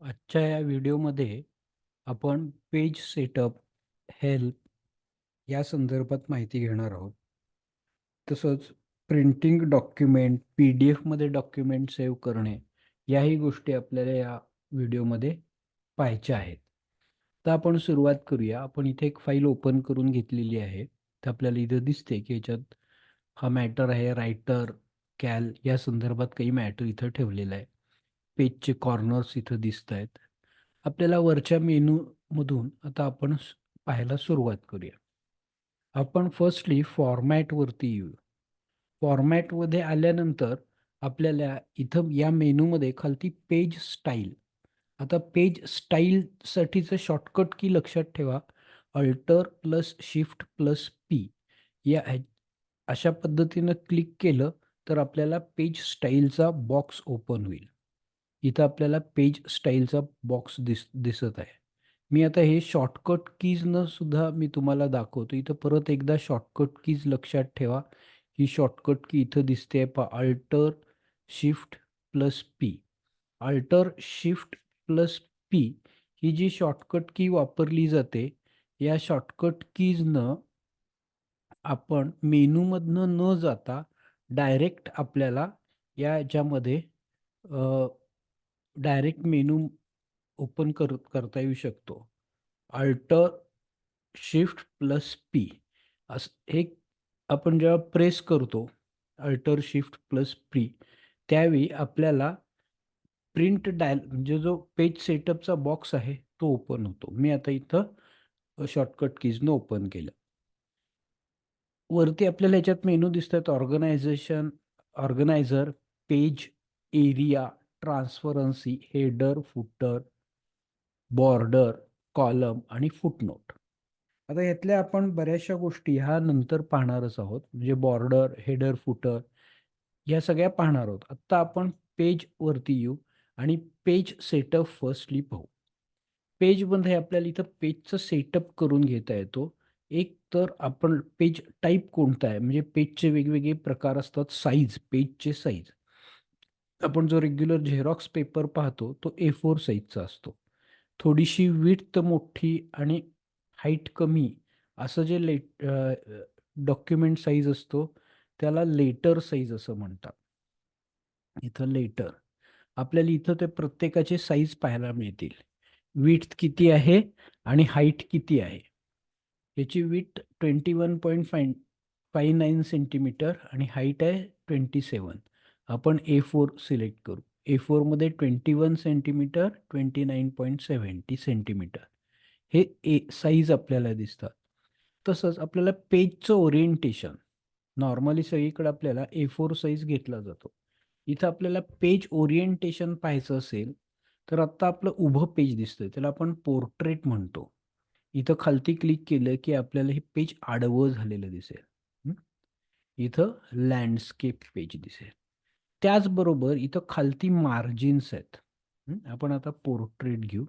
आजच्या या व्हिडिओमध्ये आपण पेज सेटअप, हेल्प या संदर्भात माहिती घेणार आहोत. तसंच प्रिंटिंग डॉक्युमेंट, PDF मध्ये डॉक्युमेंट सेव्ह करणे, याही गोष्टी आपल्याला या व्हिडिओमध्ये पाहायच्या आहेत. तर आपण सुरुवात करूया. आपण इथे एक फाईल ओपन करून घेतलेली आहे. तर आपल्याला इथं दिसते की याच्यात हा मॅटर आहे, रायटर, कॅल या संदर्भात काही मॅटर इथं ठेवलेलं आहे. पेजचे कॉर्नर्स इथं दिसत आहेत. आपल्याला वरच्या मेनूमधून आता आपण पाहायला सुरुवात करूया. आपण फर्स्टली फॉर्मॅटवरती येऊ. फॉर्मॅटमध्ये आल्यानंतर आपल्याला इथं या मेनूमध्ये खालती पेज स्टाईल. आता पेज स्टाईलसाठीचं शॉर्टकट की लक्षात ठेवा. Alter plus shift plus P या अशा पद्धतीनं क्लिक केलं तर आपल्याला पेज स्टाईलचा बॉक्स ओपन होईल. इथं आपल्याला पेज स्टाईलचा बॉक्स दिसत आहे. मी आता हे शॉर्टकट कीजनं सुद्धा मी तुम्हाला दाखवतो. इथं परत एकदा शॉर्टकट कीज लक्षात ठेवा. ही शॉर्टकट की इथं दिसते पहा, alter shift plus P. Alter shift plus P ही जी शॉर्टकट की वापरली जाते, या शॉर्टकट कीजनं आपण मेनूमधनं न जाता डायरेक्ट आपल्याला या याच्यामध्ये डायरेक्ट मेनू ओपन करता येऊ शकतो. अल्टर शिफ्ट प्लस पी असं हे आपण जेव्हा प्रेस करतो, अल्टर शिफ्ट प्लस पी, त्यावेळी आपल्याला प्रिंट डायल म्हणजे जो पेज सेटअपचा बॉक्स आहे तो ओपन होतो. मी आता इथं शॉर्टकट कीजनं ओपन केलं. वरती आपल्याला ह्याच्यात मेनू दिसतात, organiser, page, area, transparency, header, footer, border, column आणि फुटनोट. आता यातल्या आपण बऱ्याचशा गोष्टी ह्या नंतर पाहणारच आहोत. म्हणजे बॉर्डर, हेडर, फुटर या सगळ्या पाहणार आहोत. आत्ता आपण पेजवरती येऊ आणि पेज सेटअप फर्स्टली पाहू. पेजमध्ये आपल्याला इथं पेजचं सेटअप करून घेता येतो. एक तर आपण पेज टाइप कोणता आहे, म्हणजे पेजचे वेगवेगळे प्रकार असतात. पेजचे साईज. आपण जो रेग्युलर झेरॉक्स पेपर पाहतो, तो A4 साईजचा असतो. थोडीशी विड्थ मोठी आणि हाईट कमी असं जे डॉक्युमेंट साईज असतो, त्याला लेटर साईज असं म्हणतात. इथं लेटर. आपल्याला इथं ते प्रत्येकाचे साईज पाहायला मिळतील. विड्थ किती आहे आणि हाईट किती आहे. याची विड्थ 21.59 सेंटीमीटर आणि हाईट आहे 27. आपण A4 सिलेक्ट करू. A4मध्ये 21 सेंटीमीटर, 29.70 सेंटीमीटर हे साईज आपल्याला दिसतात. तसंच आपल्याला पेजचं ओरिएंटेशन नॉर्मली सगळीकडे आपल्याला A4 साईज घेतला जातो. इथं आपल्याला पेज ओरिएंटेशन पाहायचं असेल, तर आत्ता आपलं उभं पेज दिसतंय. त्याला आपण पोर्ट्रेट म्हणतो. इथं खालती क्लिक केलं, की आपल्याला हे पेज आडवं झालेलं दिसेल. हं. इथं लँडस्केप पेज दिसेल. त्याचबरोबर इथं खालती मार्जिन्स आहेत. आपण आता पोर्ट्रेट घेऊ.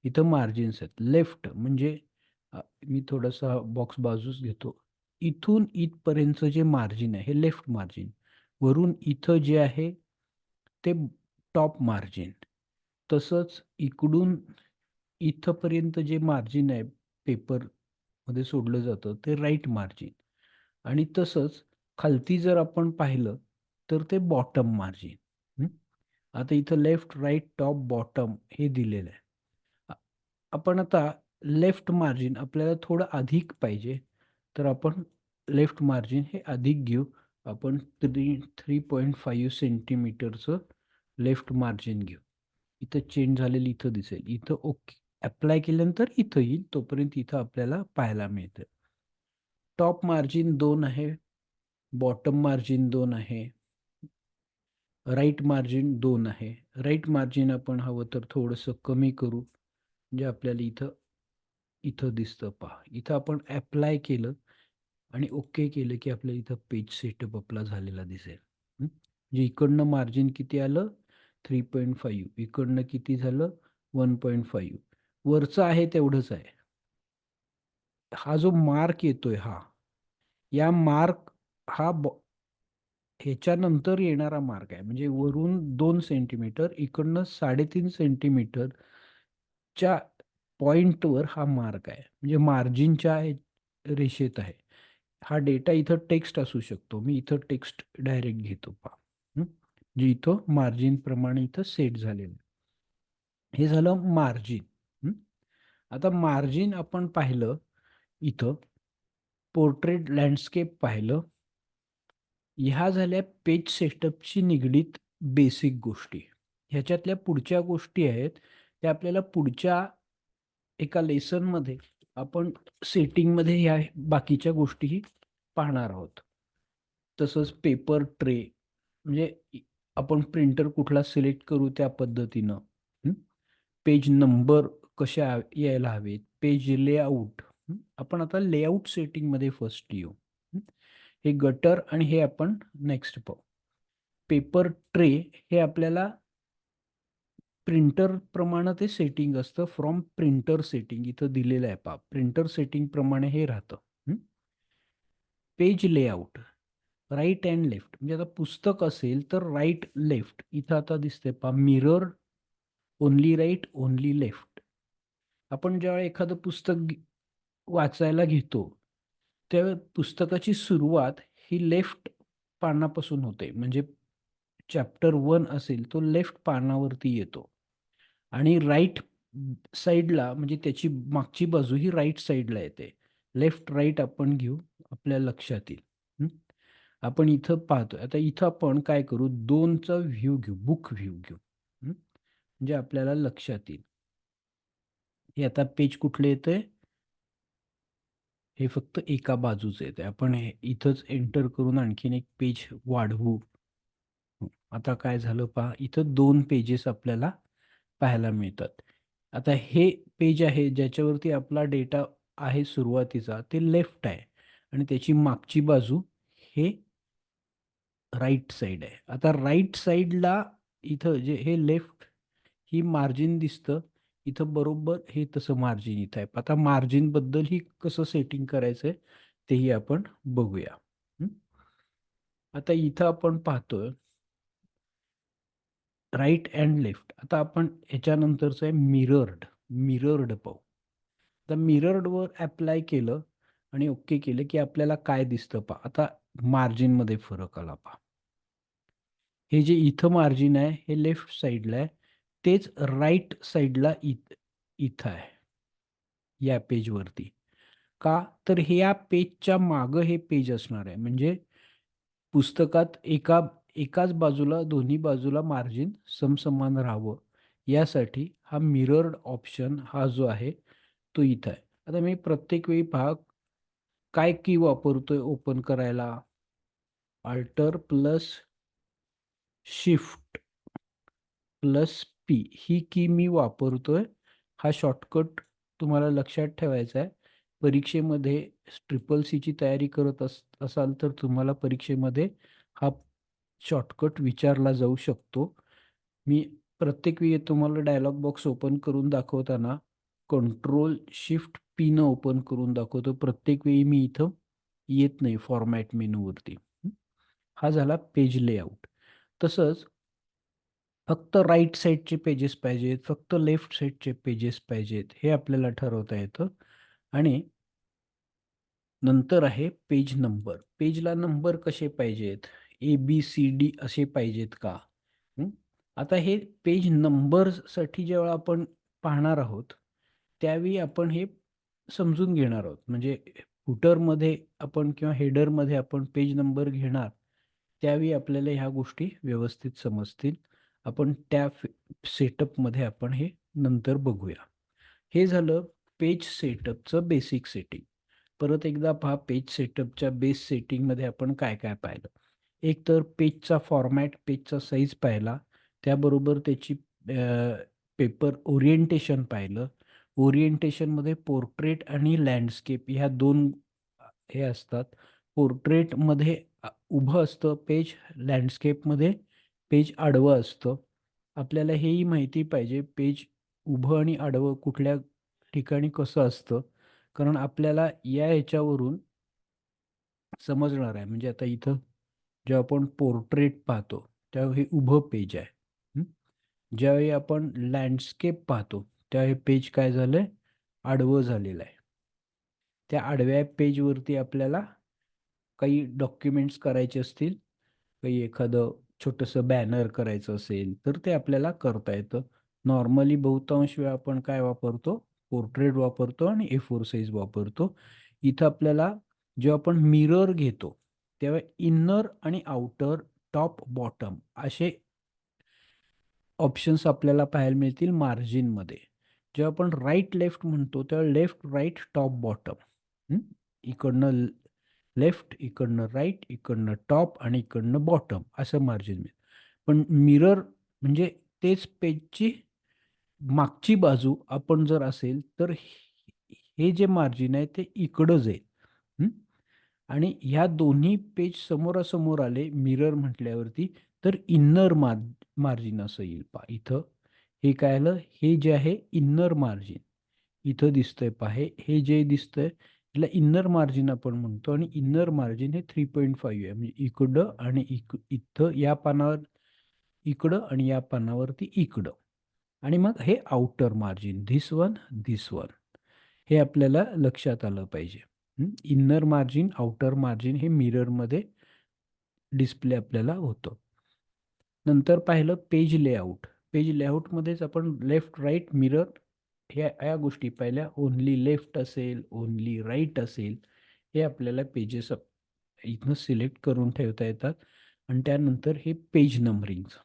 इथं मार्जिन्स आहेत. लेफ्ट म्हणजे मी थोडासा बॉक्स बाजूस घेतो. इथून इथपर्यंतचं जे मार्जिन आहे, हे लेफ्ट मार्जिन. वरून इथं जे आहे, ते टॉप मार्जिन. तसंच इकडून इथपर्यंत जे मार्जिन आहे पेपरमध्ये सोडलं जातं ते राईट मार्जिन आणि तसंच खालती जर आपण पाहिलं तर ते बॉटम मार्जिन. आता इथं लेफ्ट, राईट, टॉप, बॉटम हे दिलेलं आहे. आ- आपण आता लेफ्ट मार्जिन आपल्याला थोडं अधिक पाहिजे, तर आपण लेफ्ट मार्जिन हे अधिक घेऊ. आपण 3.5 सेंटीमीटरचं लेफ्ट मार्जिन घेऊ. इथं चेंज झालेलं इथं दिसेल. इथं ओके अप्लाय केल्यानंतर इथं येईल. तोपर्यंत इथं आपल्याला पाहायला मिळतं. टॉप मार्जिन 2 आहे. बॉटम मार्जिन 2 आहे. राईट मार्जिन 2 आहे. राईट मार्जिन आपण हवं तर थोडंसं कमी करू. म्हणजे आपल्याला इथं इथं दिसतं पहा. इथं आपण अप्लाय केलं आणि ओके केलं, की आपल्याला इथं पेज सेटअप आपला झालेला दिसेल. म्हणजे इकडनं मार्जिन किती आलं? 3.5. इकडनं किती झालं? 1.5. वरचं आहे तेवढंच आहे. हा जो मार्क येतोय हा, या मार्क हा ह्याच्यानंतर येणारा मार्ग आहे. म्हणजे वरून 2 सेंटीमीटर, इकडनं 3.5 सेंटीमीटरच्या पॉइंटवर हा मार्ग आहे. म्हणजे मार्जिनच्या रेषेत आहे. हा डेटा इथं टेक्स्ट असू शकतो. मी इथं टेक्स्ट डायरेक्ट घेतो पहा. जे इथं मार्जिन प्रमाणे इथं सेट झालेलं आहे. हे झालं मार्जिन. आता मार्जिन आपण पाहिलं इथं, पोर्ट्रेट लँडस्केप पाहिलं. ह्या झाल्या पेज सेटअपशी निगडीत बेसिक गोष्टी. ह्याच्यातल्या पुढच्या गोष्टी आहेत, त्या आपल्याला पुढच्या एका लेसनमध्ये आपण सेटिंगमध्ये ह्या बाकीच्या गोष्टीही पाहणार आहोत. तसंच पेपर ट्रे, म्हणजे आपण प्रिंटर कुठला सिलेक्ट करू त्या पद्धतीनं. पेज नंबर कशा यायला हवेत, पेज लेआउट. आपण आता लेआउट सेटिंगमध्ये फर्स्ट येऊ. हे गटर आणि हे आपण नेक्स्ट पाहू. पेपर ट्रे हे आपल्याला प्रिंटर प्रमाणे ते सेटिंग असतं. फ्रॉम प्रिंटर सेटिंग इथं दिलेलं आहे पहा. प्रिंटर सेटिंग प्रमाणे हे राहतं. Page layout right and left, म्हणजे आता पुस्तक असेल तर राईट लेफ्ट इथं आता दिसतंय पहा. Mirror only right only left. आपण जेव्हा एखादं पुस्तक वाचायला घेतो, त्या पुस्तकाची सुरुवात ही लेफ्ट पानापासून होते. म्हणजे चॅप्टर 1 असेल तो लेफ्ट पानावरती येतो आणि राईट साईडला, म्हणजे त्याची मागची बाजू ही राईट साईडला येते. लेफ्ट राईट आपण घेऊ, आपल्या लक्षात येईल. आपण इथं पाहतोय. आता इथं आपण काय करू, 2चा व्ह्यू घेऊ, बुक व्ह्यू घेऊ. म्हणजे आपल्याला लक्षात येईल. हे आता पेज कुठले येतंय, हे फक्त एका बाजूचं येतंय. आपण हे इथंच एंटर करून आणखीन एक पेज वाढवू. आता काय झालं पहा, इथं 2 पेजेस आपल्याला पाहायला मिळतात. आता हे पेज आहे ज्याच्यावरती आपला डेटा आहे सुरुवातीचा, ते लेफ्ट आहे आणि त्याची मागची बाजू हे राईट साईड आहे. आता राईट साईडला इथं जे हे लेफ्ट ही मार्जिन दिसतं. इथं बरोबर हे तसं मार्जिन इथं आहे. आता मार्जिनबद्दल ही कसं सेटिंग करायचंय तेही आपण बघूया. आता इथं आपण पाहतोय राईट अँड लेफ्ट. आता आपण ह्याच्यानंतरचं आहे मिरर्ड पाहू. आता मिरर्डवर ॲप्लाय केलं आणि ओके केलं, की आपल्याला काय दिसतं पहा. आता मार्जिनमध्ये फरक आला पहा. हे जे इथं मार्जिन आहे हे लेफ्ट साईडला आहे. तेच राईट साईडला इथं आहे, या पेजवरती. का? तर हे या पेजच्या मागं हे पेज असणार आहे. म्हणजे पुस्तकात एकाच बाजूला, दोन्ही बाजूला मार्जिन समसमान राहावं, यासाठी हा मिरर्ड ऑप्शन हा जो आहे तो इथं आहे. आता मी प्रत्येक वेळी पहा काय की वापरतोय ओपन करायला, alter plus shift plus P ही की मी वापरतोय. हा शॉर्टकट तुम्हाला लक्षात ठेवायचा आहे. परीक्षेमध्ये ट्रिपल सीची तयारी करत असाल तर तुम्हाला परीक्षेमध्ये हा शॉर्टकट विचारला जाऊ शकतो. मी प्रत्येक वेळी तुम्हाला डायलॉग बॉक्स ओपन करून दाखवताना कंट्रोल शिफ्ट पीनं ओपन करून दाखवतो. प्रत्येक वेळी मी इथं येत नाही फॉर्मॅट मेनूवरती. हा झाला पेज लेआउट. तसंच फक्त राईट साईडचे पेजेस पाहिजेत, फक्त लेफ्ट साईडचे पेजेस पाहिजेत, हे आपल्याला ठरवता येतं. आणि नंतर आहे पेज नंबर. पेजला नंबर कसे पाहिजेत, ABCD असे पाहिजेत का? आता हे पेज नंबरसाठी जेव्हा आपण पाहणार आहोत, त्यावेळी आपण हे समजून घेणार आहोत. म्हणजे फुटरमध्ये आपण किंवा हेडरमध्ये आपण पेज नंबर घेणार, त्यावेळी आपल्याला ह्या गोष्टी व्यवस्थित समजतील. आपण त्या सेटअपमध्ये आपण हे नंतर बघूया. हे झालं पेज सेटअपचं बेसिक सेटिंग. परत एकदा पहा, पेज सेटअपच्या बेस सेटिंगमध्ये आपण काय काय पाहिलं. एक तर पेजचा फॉर्मॅट, पेजचा साईज पाहिला, त्याबरोबर त्याची पेपर ओरिएंटेशन पाहिलं. ओरिएंटेशनमध्ये पोर्ट्रेट आणि लँडस्केप ह्या 2 हे असतात. पोर्ट्रेटमध्ये उभं असतं पेज, लँडस्केपमध्ये पेज आडवं असतं. आपल्याला हेही माहिती पाहिजे पेज उभं आणि आडवं कुठल्या ठिकाणी कसं असतं, कारण आपल्याला या ह्याच्यावरून समजणार आहे. म्हणजे आता इथं जेव्हा आपण पोर्ट्रेट पाहतो तेव्हा हे उभं पेज आहे. हं? ज्यावेळी आपण लँडस्केप पाहतो तेव्हा हे पेज काय झालंय, आडवं झालेलं आहे. त्या आडव्या पेजवरती आपल्याला काही डॉक्युमेंट्स करायचे असतील, काही एखादं छोटंसं बॅनर करायचं असेल तर ते आपल्याला करता येतं. नॉर्मली बहुतांश वेळा आपण काय वापरतो, पोर्ट्रेट वापरतो आणि A4 साईज वापरतो. इथं आपल्याला जेव्हा आपण मिरर घेतो तेव्हा इन्नर आणि आउटर, टॉप, बॉटम असे ऑप्शन्स आपल्याला पाहायला मिळतील मार्जिनमध्ये. जेव्हा आपण राइट लेफ्ट म्हणतो तेव्हा लेफ्ट, राइट, टॉप, बॉटम. इकडनं लेफ्ट, इकडनं राइट, इकडनं टॉप आणि इकडनं बॉटम असं मार्जिन मिळेल. पण मिरर म्हणजे तेच पेजची मागची बाजू आपण जर असेल तर हे जे मार्जिन आहे ते इकडं जाईल. हं? आणि ह्या दोन्ही पेज समोरासमोर आले मिरर म्हटल्यावरती तर इन्नर मार्जिन असं येईल. पहा इथं हे काय आलं, हे जे आहे इन्नर मार्जिन इथं दिसतंय. पहा हे जे दिसतंय याला इन्नर मार्जिन आपण म्हणतो आणि इन्नर मार्जिन हे 3.5 आहे. म्हणजे इकडं आणि इथं या पानावर इकडं आणि या पानावरती इकडं. आणि मग हे outer margin this one, this one. हे आपल्याला लक्षात आलं पाहिजे. इन्नर मार्जिन, आउटर मार्जिन हे मिररमध्ये डिस्प्ले आपल्याला होतं. नंतर पाहिलं पेज लेआउट. पेज लेआउटमध्येच आपण लेफ्ट, राइट, मिरर ह्या गोष्टी पाहिल्या. ओन्ली लेफ्ट असेल, ओन्ली राइट असेल, हे आपल्याला पेजेस इथनं सिलेक्ट करून ठेवता येतात. आणि त्यानंतर हे पेज नंबरिंगचं.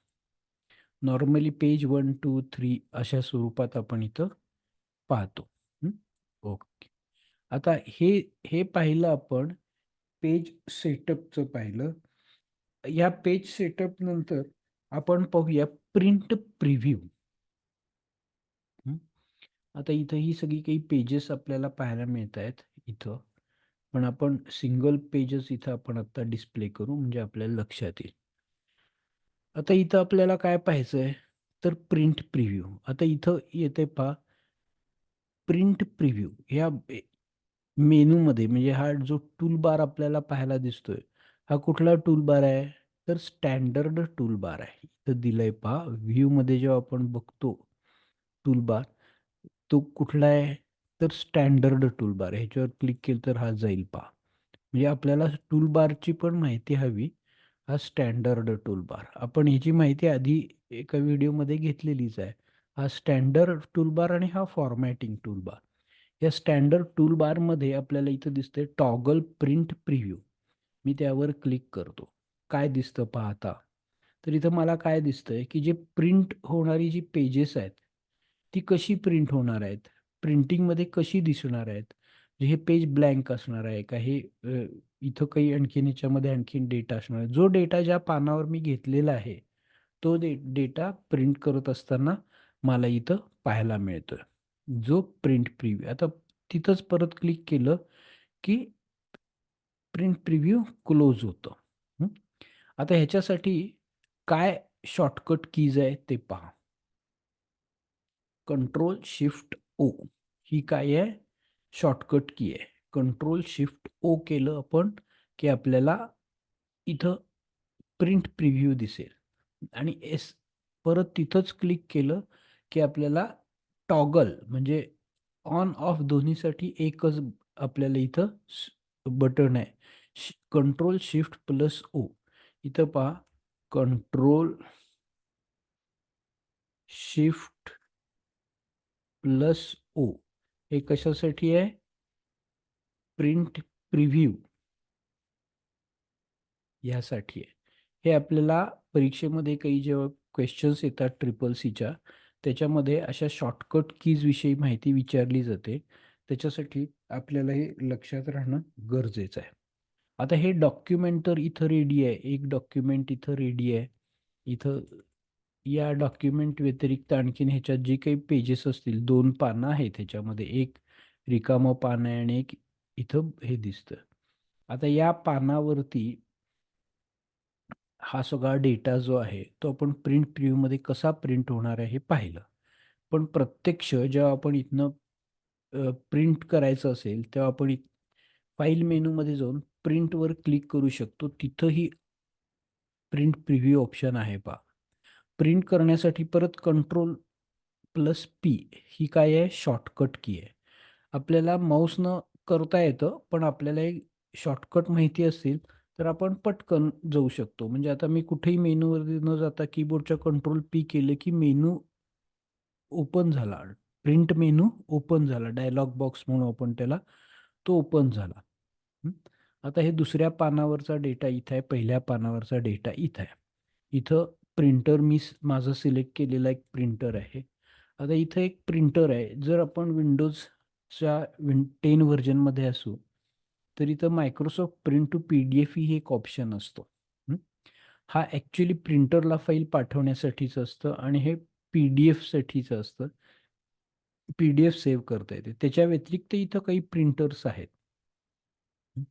नॉर्मली पेज 1, 2, 3 अशा स्वरूपात आपण इथं पाहतो. ओके. आता हे हे पाहिलं आपण, पेज सेटअपचं पाहिलं. या पेज सेटअप नंतर आपण पाहूया प्रिंट प्रिव्ह्यू. आता इथं ही सगळी काही पेजेस आपल्याला पाहायला मिळत आहेत इथं. पण आपण सिंगल पेजेस इथं आपण आता डिस्प्ले करू म्हणजे आपल्याला लक्षात येईल. आता इथं आपल्याला काय पाहायचंय तर प्रिंट प्रिव्ह्यू. आता इथं येते पहा प्रिंट प्रिव्ह्यू या मेनूमध्ये म्हणजे हा जो टूल बार आपल्याला पाहायला दिसतोय, हा कुठला टूल बार आहे? तर स्टँडर्ड टूल बार आहे. इथं दिलंय पहा व्ह्यूमध्ये जेव्हा आपण बघतो टूल बार, तो कुठला आहे? तर स्टँडर्ड टूल बार. ह्याच्यावर क्लिक केलं तर हा जाईल पहा. म्हणजे आपल्याला टूल बारची पण माहिती हवी. हा स्टँडर्ड टूल बार. आपण ह्याची माहिती आधी एका व्हिडिओमध्ये घेतलेलीच आहे. हा स्टँडर्ड टूल बार आणि हा फॉर्मॅटिंग टूल बार. या स्टँडर्ड टूल बारमध्ये आपल्याला इथं दिसतंय टॉगल प्रिंट प्रिव्ह्यू. मी त्यावर क्लिक करतो. काय दिसतं पहा आता. तर इथं मला काय दिसतंय, की जे प्रिंट होणारी जी पेजेस आहेत, ती कशी प्रिंट होणार आहेत? प्रिंटिंगमध्ये कशी दिसणार आहेत? म्हणजे हे पेज ब्लँक असणार आहे का? हे इथं काही आणखीन ह्याच्यामध्ये आणखीन डेटा असणार आहे. जो डेटा ज्या पानावर मी घेतलेला आहे, तो डेटा प्रिंट करत असताना मला इथं पाहायला मिळतोय. जो प्रिंट प्रिव्ह्यू. आता तिथंच परत क्लिक केलं, की प्रिंट प्रिव्ह्यू क्लोज होतं. आता ह्याच्यासाठी काय शॉर्टकट कीज आहे ते पहा. कंट्रोल शिफ्ट ओ ही काय आहे? शॉर्टकट की आहे. कंट्रोल शिफ्ट ओ केलं आपण, की आपल्याला इथं प्रिंट प्रिव्ह्यू दिसेल. आणि परत तिथंच क्लिक केलं, की आपल्याला टॉगल म्हणजे ऑन ऑफ दोन्हीसाठी एकच आपल्याला इथं बटन आहे. Control shift plus O. इथं पहा कंट्रोल शिफ्ट प्लस ओ. हे कशासाठी आहे? प्रिंट प्रिव्ह्यू ह्यासाठी आहे. हे आपल्याला परीक्षेमध्ये काही जेव्हा क्वेश्चन्स येतात ट्रिपल सीच्या, त्याच्यामध्ये अशा शॉर्टकट कीजविषयी माहिती विचारली जाते. त्याच्यासाठी आपल्याला हे लक्षात राहणं गरजेचं आहे. आता हे डॉक्युमेंट तर इथं रेडी आहे. एक डॉक्युमेंट इथं रेडी आहे. इथं या डॉक्युमेंट व्यतिरिक्त आणखीन ह्याच्यात जे काही पेजेस असतील, 2 पानं आहेत ह्याच्यामध्ये. एक रिकामं पान आहे आणि एक इथं हे दिसतं. आता या पानावरती हा सगळा डेटा जो आहे, तो आपण प्रिंट प्रिव्ह्यूमध्ये कसा प्रिंट होणार आहे हे पाहिलं. पण प्रत्यक्ष जेव्हा आपण इथनं प्रिंट करायचं असेल, तेव्हा आपण फाईल मेनूमध्ये जाऊन प्रिंटवर क्लिक करू शकतो. तिथंही प्रिंट प्रिव्ह्यू ऑप्शन आहे पहा. प्रिंट करण्यासाठी परत Ctrl+P ही काय आहे? शॉर्टकट की आहे. आपल्याला माऊसनं करता येतं, पण आपल्याला एक शॉर्टकट माहिती असेल, तर आपण पटकन जाऊ शकतो. म्हणजे आता मी कुठेही मेनूवरती न जाता कीबोर्डच्या Ctrl+P केलं, की मेनू ओपन झाला. प्रिंट मेनू ओपन झाला. डायलॉग बॉक्स म्हणू आपण त्याला, तो ओपन झाला. हं. आता हे दुसऱ्या पानावरचा डेटा इथं आहे, पहिल्या पानावरचा डेटा इथं आहे. इथं प्रिंटर मी माझं सिलेक्ट केलेला एक प्रिंटर आहे. आता इथं एक प्रिंटर आहे. जर आपण विंडोजच्या 10 व्हर्जनमध्ये असू, तर इथं मायक्रोसॉफ्ट प्रिंट टू पी-डी-एफ ही एक ऑप्शन असतो. हं. हा ॲक्चुअली प्रिंटरला फाईल पाठवण्यासाठीचं असतं आणि हे पी-डी-एफसाठीचं असतं. पी-डी-एफ सेव्ह करता येते. त्याच्या व्यतिरिक्त इथं काही प्रिंटर्स आहेत. हं.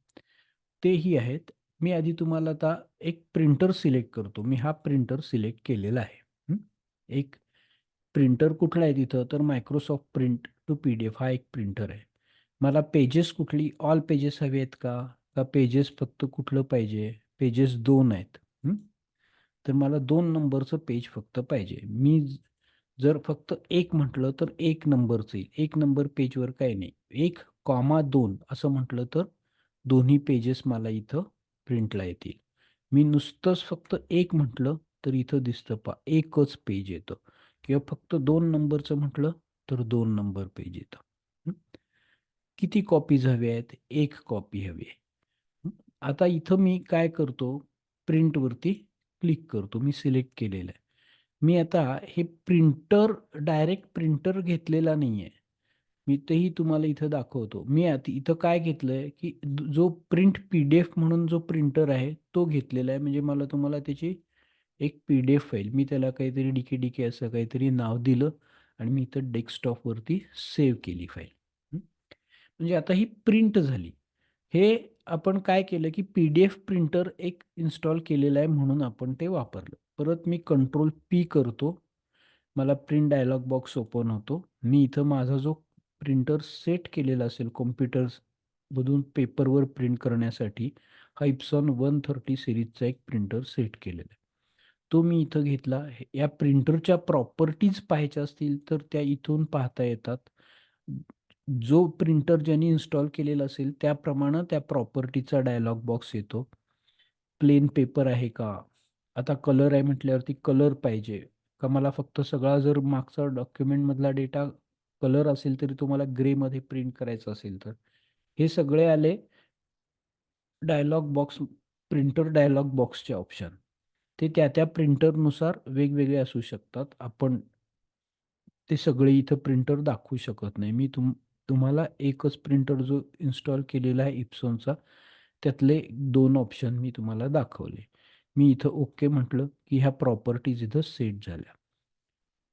तेही आहेत. मी आधी तुम्हाला आता एक प्रिंटर सिलेक्ट करतो. मी हा प्रिंटर सिलेक्ट केलेला आहे. हं. एक प्रिंटर कुठला आहे तिथं, तर मायक्रोसॉफ्ट प्रिंट टू पी-डी-एफ हा एक प्रिंटर आहे. मला पेजेस कुठली ऑल पेजेस हवे आहेत का? का पेजेस फक्त कुठलं पाहिजे? पेजेस 2 आहेत. हं. तर मला 2 नंबरचं पेज फक्त पाहिजे. जर फक्त 1 म्हटलं तर 1 नंबरचं येईल. 1 नंबर पेजवर काही नाही. 1, 2 असं म्हटलं तर दोन्ही पेजेस मला इथं प्रिंटला येतील. मी नुसतंच फक्त 1 म्हटलं तर इथं दिसतं पहा एकच पेज येतं किंवा फक्त 2 नंबरचं म्हटलं तर 2 नंबर पेज येतं. हं. किती कॉपीज हव्या आहेत? 1 कॉपी हवी आहे. हं. आता इथं मी काय करतो, प्रिंटवरती क्लिक करतो. मी सिलेक्ट केलेलं आहे. मी आता हे प्रिंटर डायरेक्ट प्रिंटर घेतलेला नाहीये. मी तेही तुम्हाला इथं दाखवतो. मी आता इथं काय घेतलंय, की जो प्रिंट पी-डी-एफ म्हणून जो प्रिंटर आहे, तो घेतलेला आहे. म्हणजे मला तुम्हाला त्याची एक पी-डी-एफ फाईल मी त्याला काहीतरी डी-के असं काहीतरी नाव दिलं आणि मी इथं डेस्कटॉपवरती सेव्ह केली फाईल. म्हणजे आता ही प्रिंट झाली. हे आपण काय केलं, की पी-डी-एफ प्रिंटर एक इन्स्टॉल केलेलं आहे म्हणून आपण ते वापरलं. परत मी Ctrl+P करतो. मला प्रिंट डायलॉग बॉक्स ओपन होतो. मी इथं माझा जो प्रिंटर सेट केलेला असेल कॉम्प्युटर्समधून पेपरवर प्रिंट करण्यासाठी, हा Epson 130 सीरीजचा एक प्रिंटर सेट केलेला आहे. तो मी इथं घेतला. या प्रिंटरच्या प्रॉपर्टीज पाहायच्या असतील तर त्या इथून पाहता येतात. जो प्रिंटर ज्यांनी इन्स्टॉल केलेला असेल त्याप्रमाणे त्या प्रॉपर्टीचा डायलॉग बॉक्स येतो. प्लेन पेपर आहे का? आता कलर आहे म्हटल्यावरती कलर पाहिजे का मला फक्त सगळा जर मागचा डॉक्युमेंटमधला डेटा कलर असेल तरी तुम्हाला ग्रेमध्ये प्रिंट करायचं असेल तर. हे सगळे आले डायलॉग बॉक्स प्रिंटर डायलॉग बॉक्सचे ऑप्शन. ते त्या प्रिंटरनुसार वेगवेगळे असू शकतात. आपण ते सगळे इथं प्रिंटर दाखवू शकत नाही. मी तुम्हाला एकच प्रिंटर जो इन्स्टॉल केलेला आहे Epsonचा, त्यातले 2 ऑप्शन मी तुम्हाला दाखवले. मी इथं ओके म्हटलं, की ह्या प्रॉपर्टीज इथं सेट झाल्या.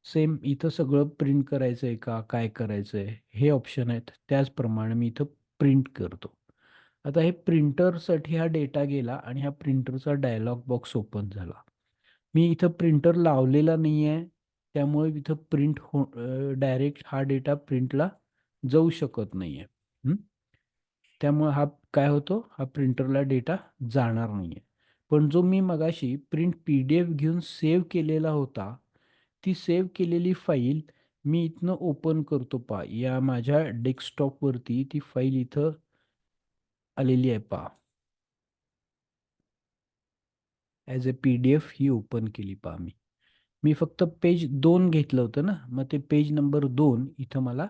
सेम इथं सगळं प्रिंट करायचं आहे का? काय करायचं आहे? हे ऑप्शन आहेत. त्याचप्रमाणे मी इथं प्रिंट करतो. आता हे प्रिंटरसाठी हा डेटा गेला आणि ह्या प्रिंटरचा डायलॉग बॉक्स ओपन झाला. मी इथं प्रिंटर लावलेला नाही आहे. त्यामुळे इथं डायरेक्ट हा डेटा प्रिंटला जाऊ शकत नाही आहे. त्यामुळे हा काय होतो, हा प्रिंटरला डेटा जाणार नाही आहे. पण जो मी मगाशी प्रिंट पी-डी-एफ घेऊन सेव्ह केलेला होता, ती सेव्ह केलेली फाईल मी इथनं ओपन करतो पहा. या माझ्या डेस्कटॉपवरती ती फाईल इथं आलेली आहे पहा. As a PDF he open केली पहा मी. मी फक्त पेज 2 घेतलं होतं ना, मग ते पेज नंबर 2 इथं मला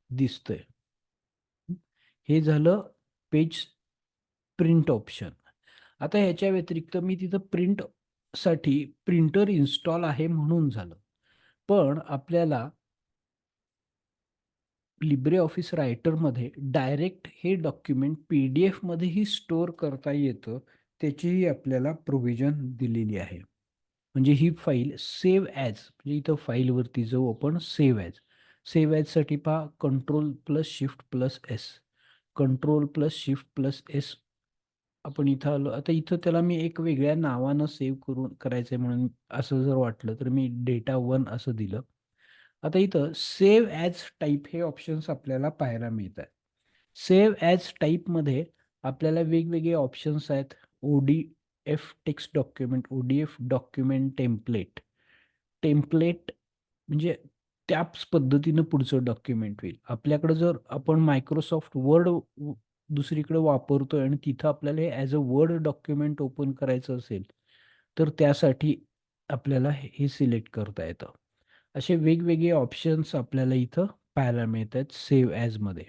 दिसतंय. हे झालं पेज प्रिंट ऑप्शन. आता ह्याच्या व्यतिरिक्त मी तिथं प्रिंटसाठी प्रिंटर इन्स्टॉल आहे म्हणून झालं. पण आपल्याला LibreOffice रायटरमध्ये डायरेक्ट हे डॉक्युमेंट पी-डी-एफमध्येही स्टोअर करता येतं, त्याचीही आपल्याला प्रोव्हिजन दिलेली आहे. म्हणजे ही फाईल सेव्ह ॲज म्हणजे इथं फाईलवरती जाऊ आपण सेव्ह ॲजसाठी पहा Ctrl+Shift+S. Ctrl+Shift+S आपण इथं आलो. आता इथं त्याला मी एक वेगळ्या नावानं सेव्ह करायचंय म्हणून असं जर वाटलं, तर मी डेटा 1 असं दिलं. आता इथं सेव्ह ॲज टाइप हे ऑप्शन्स आपल्याला पाहायला मिळतात. सेव्ह ॲज टाइपमध्ये आपल्याला वेगवेगळे ऑप्शन्स आहेत. F text document, ODF document template. Template म्हणजे त्याच पद्धतीनं पुढचं डॉक्युमेंट होईल. आपल्याकडे जर आपण मायक्रोसॉफ्ट वर्ड दुसरीकडे वापरतोय आणि तिथं आपल्याला हे as a word document open करायचं असेल, तर त्यासाठी आपल्याला हे सिलेक्ट करता येतं. असे वेगवेगळे ऑप्शन्स आपल्याला इथं पाहायला मिळतात सेव्ह ॲजमध्ये.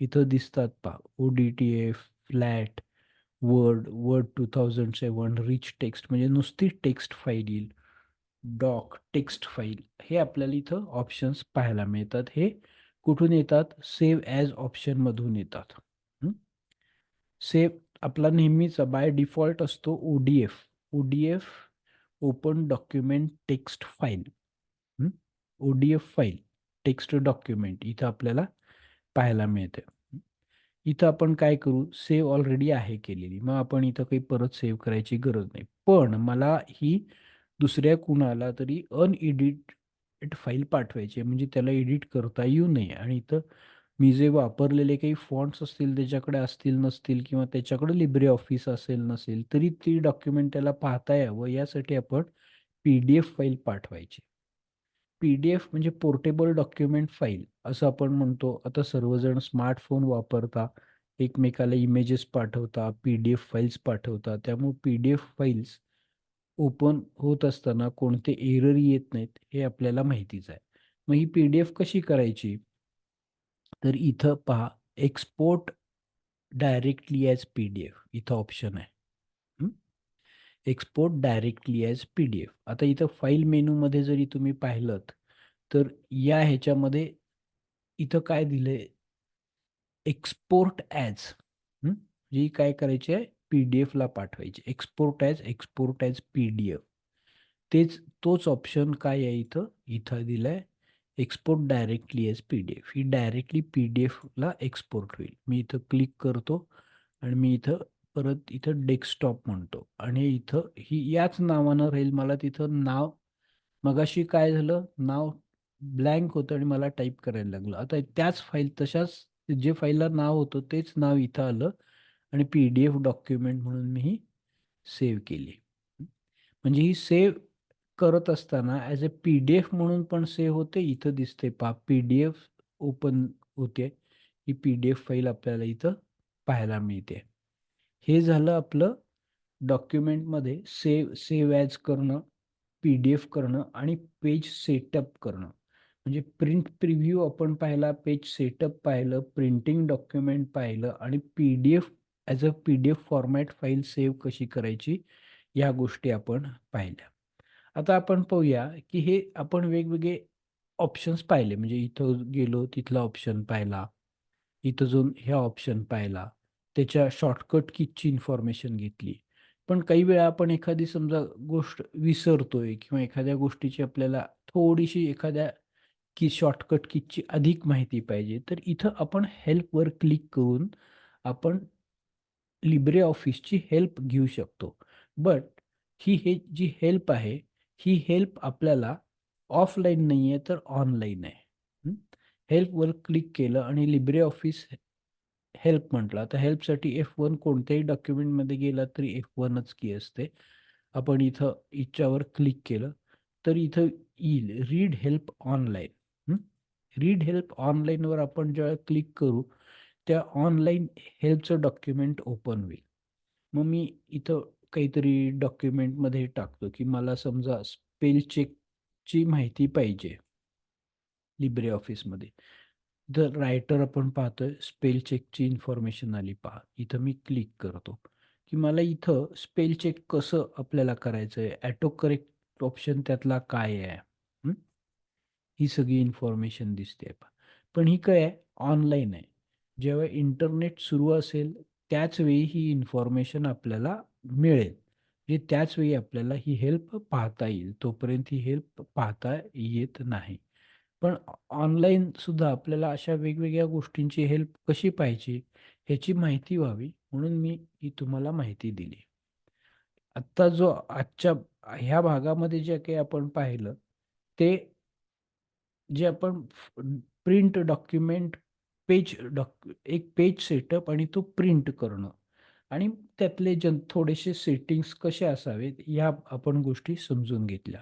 इथं दिसतात पहा ODTF, flat, word 2007, rich text म्हणजे नुसती टेक्स्ट फाईल येईल. डॉक, टेक्स्ट फाईल हे आपल्याला इथं ऑप्शन्स पाहायला मिळतात. हे कुठून येतात? सेव्ह ॲज ऑप्शनमधून येतात. सेव्ह आपला नेहमीचा बाय डिफॉल्ट असतो ODF. ODF open document text file. ODF file, text document इथं आपल्याला पाहायला मिळते. इथं आपण काय करू? सेव्ह ऑलरेडी आहे केलेली. मग आपण इथं काही परत सेव्ह करायची गरज नाही. पण मला ही दुसऱ्या कुणाला तरी अनएडिटेड फाईल पाठवायची आहे. म्हणजे त्याला एडिट करता येऊ नये आणि इथं मी जे वापरलेले काही फॉन्ट्स असतील त्याच्याकडे असतील नसतील किंवा त्याच्याकडे LibreOffice असेल नसेल तरी ती डॉक्युमेंट त्याला पाहता यावं यासाठी आपण PDF फाईल पाठवायची. PDF म्हणजे पोर्टेबल डॉक्युमेंट फाईल असं आपण म्हणतो. आता सर्वजण स्मार्टफोन वापरता, एकमेकाला इमेजेस पाठवता, PDF फाईल्स पाठवता. त्यामुळे PDF फाईल्स ओपन होत असताना कोणते एरर येत नाहीत हे आपल्याला माहितीच आहे. मग ही PDF कशी करायची? तर इथं पहा एक्सपोर्ट डायरेक्टली ॲज PDF इथं ऑप्शन आहे. Export directly as PDF. आता इथं फाईल मेनूमध्ये जरी तुम्ही पाहिलत, तर या ह्याच्यामध्ये इथं काय दिलंय? एक्सपोर्ट ॲज जी काय करायची आहे? PDF ला पाठवायची. Export as PDF. तोच ऑप्शन काय आहे इथं? इथं दिलाय एक्सपोर्ट डायरेक्टली ॲज PDF. ही डायरेक्टली PDFला एक्सपोर्ट होईल. मी इथं क्लिक करतो आणि मी इथं परत इथं डेस्कटॉप म्हणतो आणि इथं ही याच नावानं राहील. मला तिथं नाव मगाशी काय झालं? नाव ब्लँक होतं आणि मला टाइप करायला लागलं. आता त्याच फाईल तशाच जे फाईलला नाव होतं तेच नाव इथं आलं आणि PDF डॉक्युमेंट म्हणून मी ही सेव्ह केली. म्हणजे ही सेव्ह करत असताना ॲज अ PDF म्हणून पण सेव्ह होते. इथं दिसते पहा PDF ओपन होते. ही PDF फाईल आपल्याला इथं पाहायला मिळते. हे झालं आपलं डॉक्युमेंटमध्ये सेव्ह ॲज करणं, PDF करणं आणि पेज सेटअप करणं. म्हणजे प्रिंट प्रिव्ह्यू आपण पाहिला, पेज सेटअप पाहिलं, प्रिंटिंग डॉक्युमेंट पाहिलं आणि PDF as a PDF format file save कशी करायची, या गोष्टी आपण पाहिल्या. आता आपण पाहूया, की हे आपण वेगवेगळे ऑप्शन्स पाहिले. म्हणजे इथं गेलो, तिथला ऑप्शन पाहिला. इथं जाऊन ह्या ऑप्शन पाहिला. त्याच्या शॉर्टकट कीजची इन्फॉर्मेशन घेतली. पण काही वेळा आपण एखादी समजा गोष्ट विसरतोय किंवा एखाद्या गोष्टीची आपल्याला थोडीशी एखाद्या शॉर्टकट कीजची अधिक माहिती पाहिजे, तर इथं आपण हेल्पवर क्लिक करून आपण LibreOfficeची हेल्प घेऊ शकतो. बट ही जी हेल्प आहे, ही हेल्प आपल्याला ऑफलाईन नाही आहे, तर ऑनलाईन आहे. हेल्पवर क्लिक केलं आणि LibreOffice हेल्प म्हटलं. आता हेल्पसाठी F1 कोणत्याही डॉक्युमेंटमध्ये गेला तरी F1च की असते. आपण इथं हिच्यावर क्लिक केलं, तर इथं येईल read help online. Read help ऑनलाईनवर आपण जेव्हा क्लिक करू, त्या ऑनलाईन हेल्पचं डॉक्युमेंट ओपन होईल. मग मी इथं काहीतरी डॉक्युमेंटमध्ये टाकतो, की मला समजा स्पेल चेकची माहिती पाहिजे LibreOfficeमध्ये. तर रायटर आपण पाहतोय स्पेल चेकची इन्फॉर्मेशन आली पहा. इथं मी क्लिक करतो, की मला इथं स्पेल चेक कसं आपल्याला करायचं आहे, ऑटो करेक्ट ऑप्शन त्यातला काय आहे? ही सगळी इन्फॉर्मेशन दिसते पहा. पण ही काय आहे? ऑनलाईन आहे. जेव्हा इंटरनेट सुरू असेल त्याच वेळी ही इन्फॉर्मेशन आपल्याला मिळेल. म्हणजे त्याच वेळी आपल्याला ही हेल्प पाहता येईल. तोपर्यंत ही हेल्प पाहता येत नाही. पण ऑनलाईन सुद्धा आपल्याला अशा वेगवेगळ्या गोष्टींची हेल्प कशी पाहिजे ह्याची माहिती व्हावी म्हणून मी ही तुम्हाला माहिती दिली. आत्ता जो आजच्या ह्या भागामध्ये जे काही आपण पाहिलं ते जे आपण प्रिंट डॉक्युमेंट एक पेज सेटअप आणि तो प्रिंट करणं. आणि त्यातले थोडेसे सेटिंग्स कसे असावेत, ह्या आपण गोष्टी समजून घेतल्या.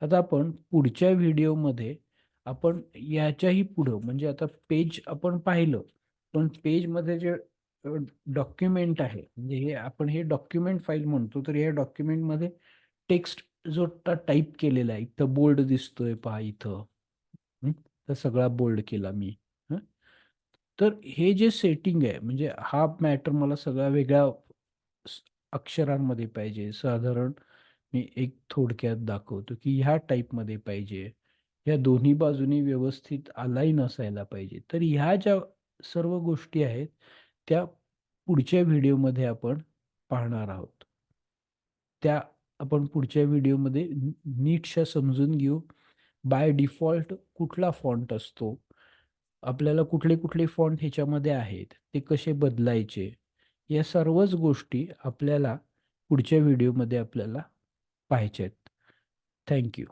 आता आपण पुढच्या व्हिडिओमध्ये आपण याच्याही पुढं म्हणजे आता पेज आपण पाहिलं, पण पेजमध्ये जे डॉक्युमेंट आहे, म्हणजे हे डॉक्युमेंट फाईल म्हणतो, तर या डॉक्युमेंटमध्ये टेक्स्ट जो टाइप केलेला आहे, इथं बोल्ड दिसतोय पहा इथं. हं, तर सगळा बोल्ड केला मी. हं. तर हे जे सेटिंग आहे, म्हणजे हा मॅटर मला सगळा वेगळ्या स अक्षरांमध्ये पाहिजे. साधारण मी एक थोडक्यात दाखवतो, की ह्या टाइपमध्ये पाहिजे. या दोन्ही बाजूनी व्यवस्थित अलाइन असायला पाहिजे. तर ह्या ज्या सर्व गोष्टी आहेत, त्या पुढच्या व्हिडिओमध्ये आपण पाहणार आहोत. त्या आपण पुढच्या व्हिडिओमध्ये नीटशा समजून घेऊ. बाय डिफॉल्ट कुठला फॉन्ट असतो? आपल्याला कुठले-कुठले फॉन्ट ह्याच्यामध्ये आहेत, ते कसे बदलायचे? या सर्वच गोष्टी आपल्याला पुढच्या व्हिडिओमध्ये आपल्याला पाहायच्या आहेत. Thank you.